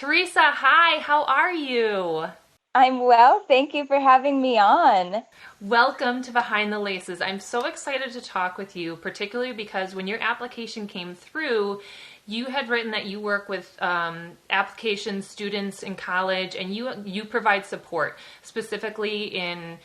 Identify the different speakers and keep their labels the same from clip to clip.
Speaker 1: Theresa, hi, how are you?
Speaker 2: I'm well. Thank you for having me on.
Speaker 1: Welcome to Behind the Laces. I'm so excited to talk with you, particularly because when your application came through, you had written that you work with application students in college and you provide support specifically in,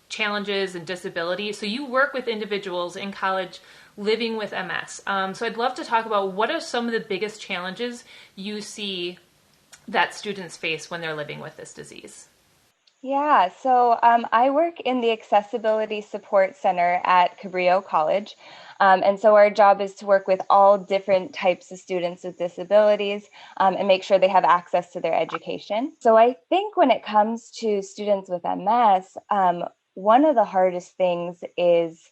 Speaker 1: challenges and disability. So you work with individuals in college living with MS. So I'd love to talk about what are some of the biggest challenges you see that students face when they're living with this disease.
Speaker 2: I work in the Accessibility Support Center at Cabrillo College. And so our job is to work with all different types of students with disabilities and make sure they have access to their education. So I think when it comes to students with MS, one of the hardest things is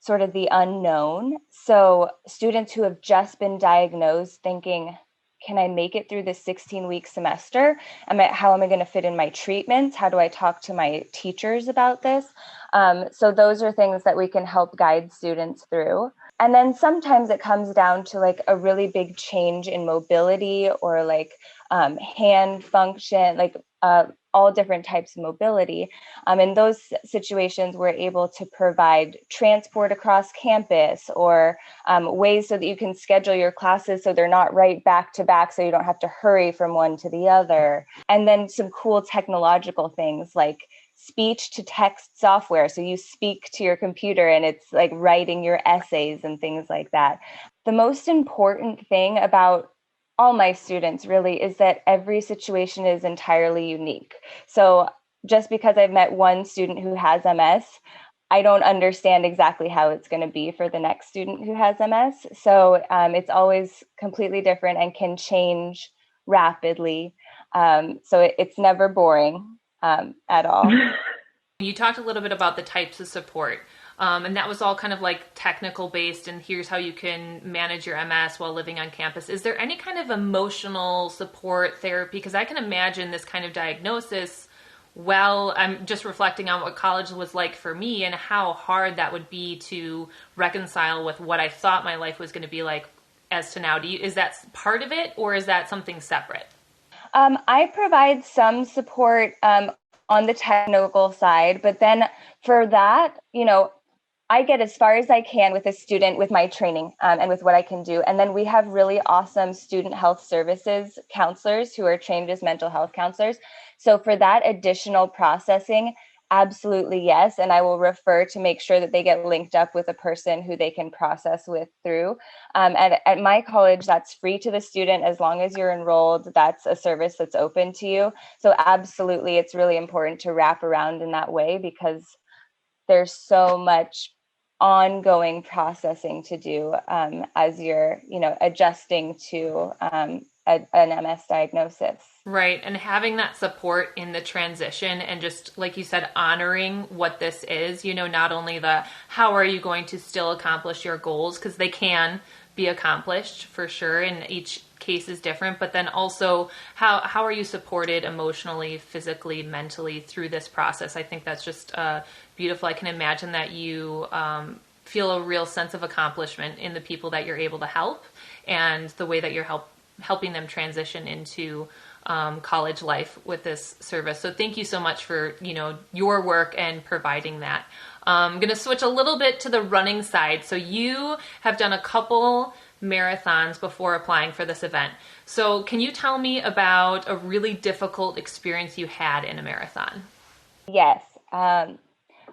Speaker 2: sort of the unknown. So students who have just been diagnosed thinking, can I make it through this 16-week semester? How am I going to fit in my treatments? How do I talk to my teachers about this? So those are things that we can help guide students through. And then sometimes it comes down to like a really big change in mobility or like hand function, like all different types of mobility. In those situations, we're able to provide transport across campus or ways so that you can schedule your classes so they're not right back to back, so you don't have to hurry from one to the other. And then some cool technological things like speech to text software. So you speak to your computer and it's like writing your essays and things like that. The most important thing about all my students really is that every situation is entirely unique. So just because I've met one student who has MS, I don't understand exactly how it's going to be for the next student who has MS. So it's always completely different and can change rapidly. It's never boring at all.
Speaker 1: You talked a little bit about the types of support, and that was all kind of like technical based, and here's how you can manage your MS while living on campus. Is there any kind of emotional support therapy? Because I can imagine this kind of diagnosis. Well, I'm just reflecting on what college was like for me and how hard that would be to reconcile with what I thought my life was going to be like as to now. Is that part of it, or is that something separate?
Speaker 2: I provide some support on the technical side, but then for that, I get as far as I can with a student with my training and with what I can do. And then we have really awesome student health services counselors who are trained as mental health counselors. So for that additional processing, absolutely yes. And I will refer to make sure that they get linked up with a person who they can process with through. At my college, that's free to the student as long as you're enrolled. That's a service that's open to you. So absolutely, it's really important to wrap around in that way because there's so much ongoing processing to do as you're, adjusting to an MS diagnosis.
Speaker 1: Right. And having that support in the transition and just, like you said, honoring what this is, not only the how are you going to still accomplish your goals, because they can be accomplished for sure, and each case is different, but then also how are you supported emotionally, physically, mentally through this process? I think that's just beautiful. I can imagine that you feel a real sense of accomplishment in the people that you're able to help and the way that you're helping them transition into college life with this service. So thank you so much for, your work and providing that. I'm going to switch a little bit to the running side. So you have done a couple marathons before applying for this event. So can you tell me about a really difficult experience you had in a marathon?
Speaker 2: Yes.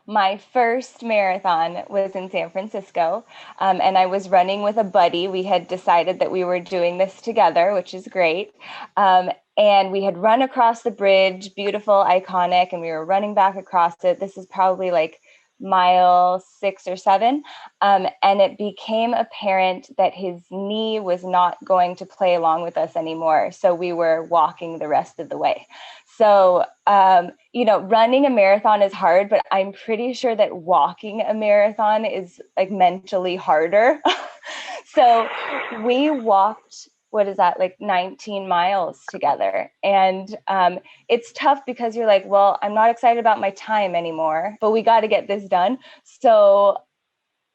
Speaker 2: My first marathon was in San Francisco, and I was running with a buddy. We had decided that we were doing this together, which is great. And we had run across the bridge, beautiful, iconic, and we were running back across it. This is probably like mile 6 or 7. And it became apparent that his knee was not going to play along with us anymore. So we were walking the rest of the way. So, running a marathon is hard, but I'm pretty sure that walking a marathon is like mentally harder. So we walked, what is that, like 19 miles together. And it's tough because you're like, well, I'm not excited about my time anymore, but we got to get this done. So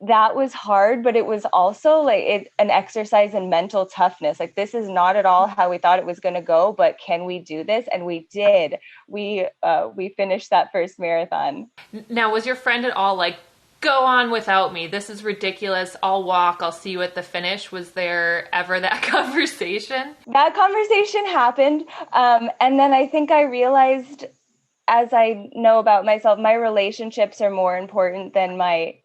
Speaker 2: that was hard, but it was also like an exercise in mental toughness. Like, this is not at all how we thought it was going to go, but can we do this? And we did. We finished that first marathon.
Speaker 1: Now, was your friend at all like, go on without me? This is ridiculous. I'll walk. I'll see you at the finish. Was there ever that conversation?
Speaker 2: That conversation happened. And then I think I realized, as I know about myself, my relationships are more important than my,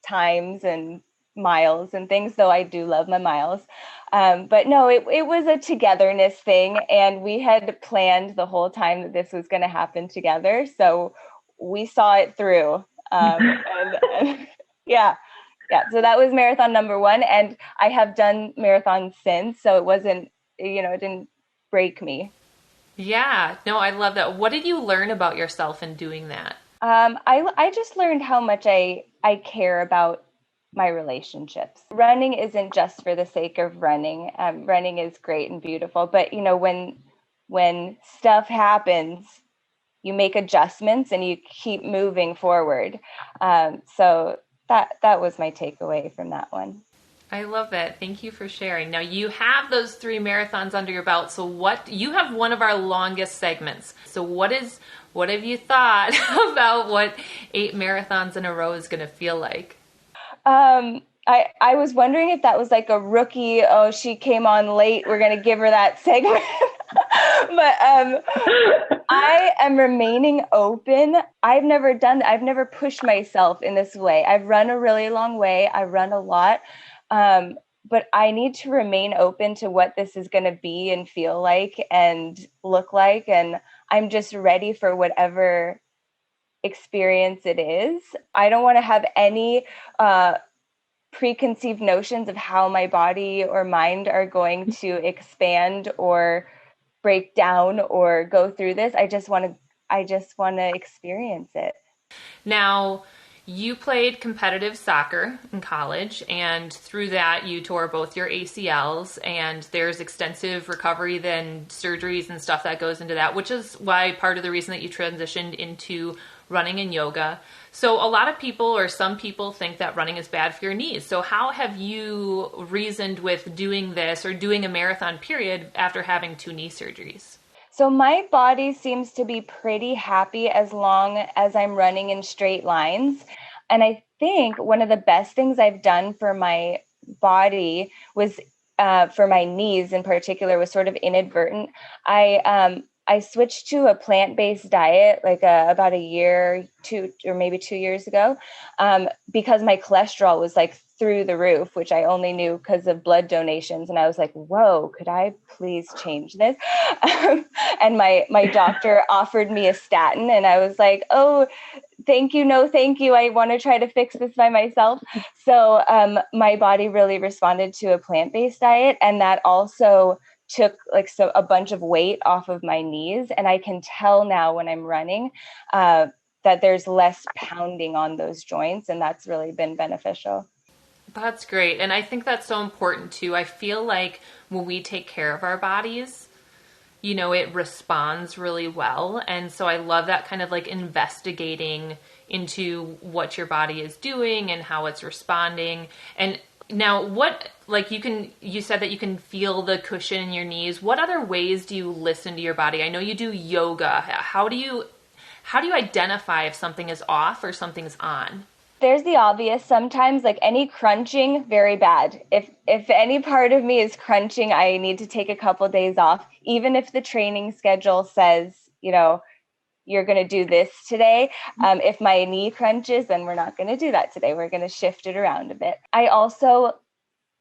Speaker 2: times and miles and things, though I do love my miles. But no, it was a togetherness thing. And we had planned the whole time that this was going to happen together. So we saw it through. And yeah. Yeah. So that was marathon number one. And I have done marathons since. So it wasn't, it didn't break me.
Speaker 1: Yeah. No, I love that. What did you learn about yourself in doing that?
Speaker 2: I just learned how much I care about my relationships. Running isn't just for the sake of running. Running is great and beautiful, but when stuff happens, you make adjustments and you keep moving forward. So that was my takeaway from that one.
Speaker 1: I love it. Thank you for sharing. Now you have those 3 marathons under your belt. So you have one of our longest segments. So what have you thought about what 8 marathons in a row is going to feel like?
Speaker 2: I was wondering if that was like a rookie. Oh, she came on late, we're going to give her that segment. But I am remaining open. I've never pushed myself in this way. I've run a really long way. I run a lot. But I need to remain open to what this is going to be and feel like and look like. And I'm just ready for whatever experience it is. I don't want to have any preconceived notions of how my body or mind are going to expand or break down or go through this. I just want to experience it.
Speaker 1: Now, you played competitive soccer in college, and through that you tore both your ACLs, and there's extensive recovery, then surgeries and stuff that goes into that, which is why part of the reason that you transitioned into running and yoga. So a lot of people, or some people, think that running is bad for your knees. So how have you reasoned with doing this or doing a marathon period after having 2 knee surgeries?
Speaker 2: So my body seems to be pretty happy as long as I'm running in straight lines. And I think one of the best things I've done for my body was, for my knees in particular, was sort of inadvertent. I switched to a plant-based diet like about a year, 2 or maybe 2 years ago, because my cholesterol was like through the roof, which I only knew because of blood donations. And I was like, whoa, could I please change this? And my doctor offered me a statin, and I was like, oh, thank you. No, thank you. I want to try to fix this by myself. So my body really responded to a plant-based diet. And that also took a bunch of weight off of my knees. And I can tell now when I'm running that there's less pounding on those joints. And that's really been beneficial.
Speaker 1: That's great. And I think that's so important too. I feel like when we take care of our bodies, it responds really well. And so I love that kind of like investigating into what your body is doing and how it's responding. And now you said that you can feel the cushion in your knees. What other ways do you listen to your body? I know you do yoga. How do you identify if something is off or something's on?
Speaker 2: There's the obvious. Sometimes, like any crunching, very bad. If any part of me is crunching, I need to take a couple of days off. Even if the training schedule says, you're going to do this today. If my knee crunches, then we're not going to do that today. We're going to shift it around a bit. I also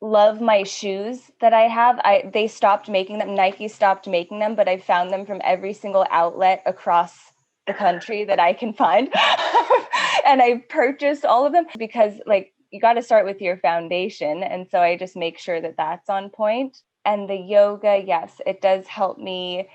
Speaker 2: love my shoes that I have. They stopped making them. Nike stopped making them, but I found them from every single outlet across the country that I can find. And I purchased all of them because you got to start with your foundation. And so I just make sure that that's on point. And the yoga, yes, it does help me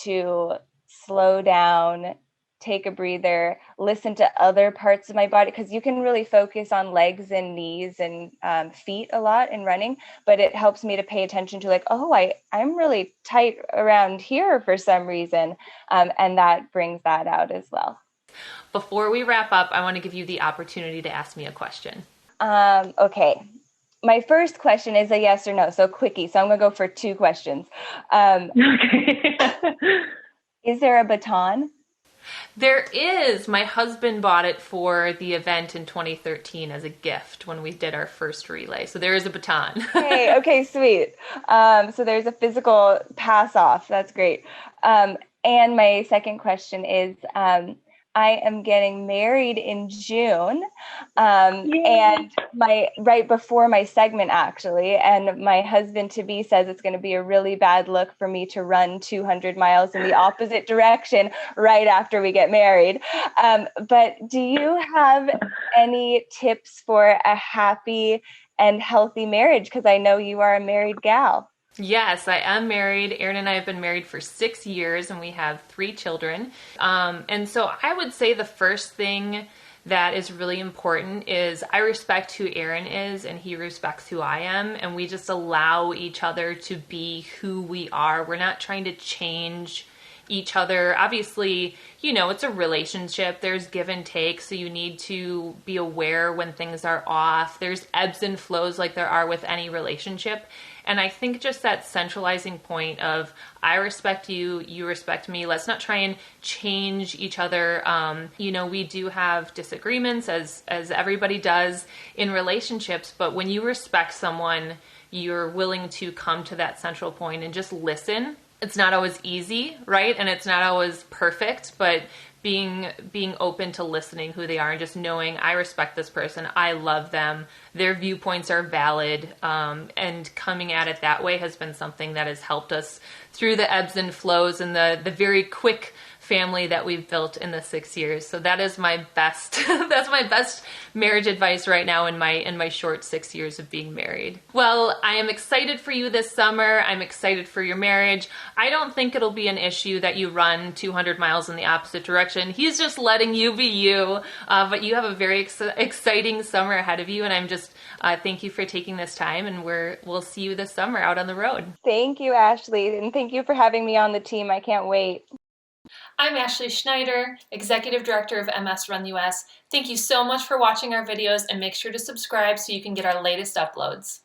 Speaker 2: to slow down, take a breather, listen to other parts of my body, because you can really focus on legs and knees and feet a lot in running, but it helps me to pay attention to I'm really tight around here for some reason. And that brings that out as well.
Speaker 1: Before we wrap up, I want to give you the opportunity to ask me a question.
Speaker 2: Okay. My first question is a yes or no, so quickie. So I'm going to go for 2 questions.
Speaker 3: Okay.
Speaker 2: Is there a baton?
Speaker 1: There is. My husband bought it for the event in 2013 as a gift when we did our first relay. So there is a baton.
Speaker 2: Hey, okay, sweet. So there's a physical pass off. That's great. And my second question is, I am getting married in June, and right before my segment actually, and my husband to be says it's going to be a really bad look for me to run 200 miles in the opposite direction right after we get married. But do you have any tips for a happy and healthy marriage? Because I know you are a married gal.
Speaker 1: Yes, I am married. Aaron and I have been married for 6 years and we have 3 children. And so I would say the first thing that is really important is I respect who Aaron is and he respects who I am. And we just allow each other to be who we are. We're not trying to change each other. Obviously, it's a relationship. There's give and take. So you need to be aware when things are off. There's ebbs and flows like there are with any relationship. And I think just that centralizing point of I respect you, you respect me. Let's not try and change each other. We do have disagreements as everybody does in relationships. But when you respect someone, you're willing to come to that central point and just listen. It's not always easy, right? And it's not always perfect, but being open to listening who they are and just knowing I respect this person, I love them, their viewpoints are valid, and coming at it that way has been something that has helped us through the ebbs and flows and the very quick family that we've built in the 6 years. So that is my best that's my best marriage advice right now in my short 6 years of being married. Well, I am excited for you this summer. I'm excited for your marriage. I don't think it'll be an issue that you run 200 miles in the opposite direction. He's just letting you be you. But you have a very exciting summer ahead of you, and I'm just thank you for taking this time, and we'll see you this summer out on the road.
Speaker 2: Thank you, Ashley, and thank you for having me on the team. I can't wait.
Speaker 3: I'm Ashley Schneider, Executive Director of MS Run US. Thank you so much for watching our videos, and make sure to subscribe so you can get our latest uploads.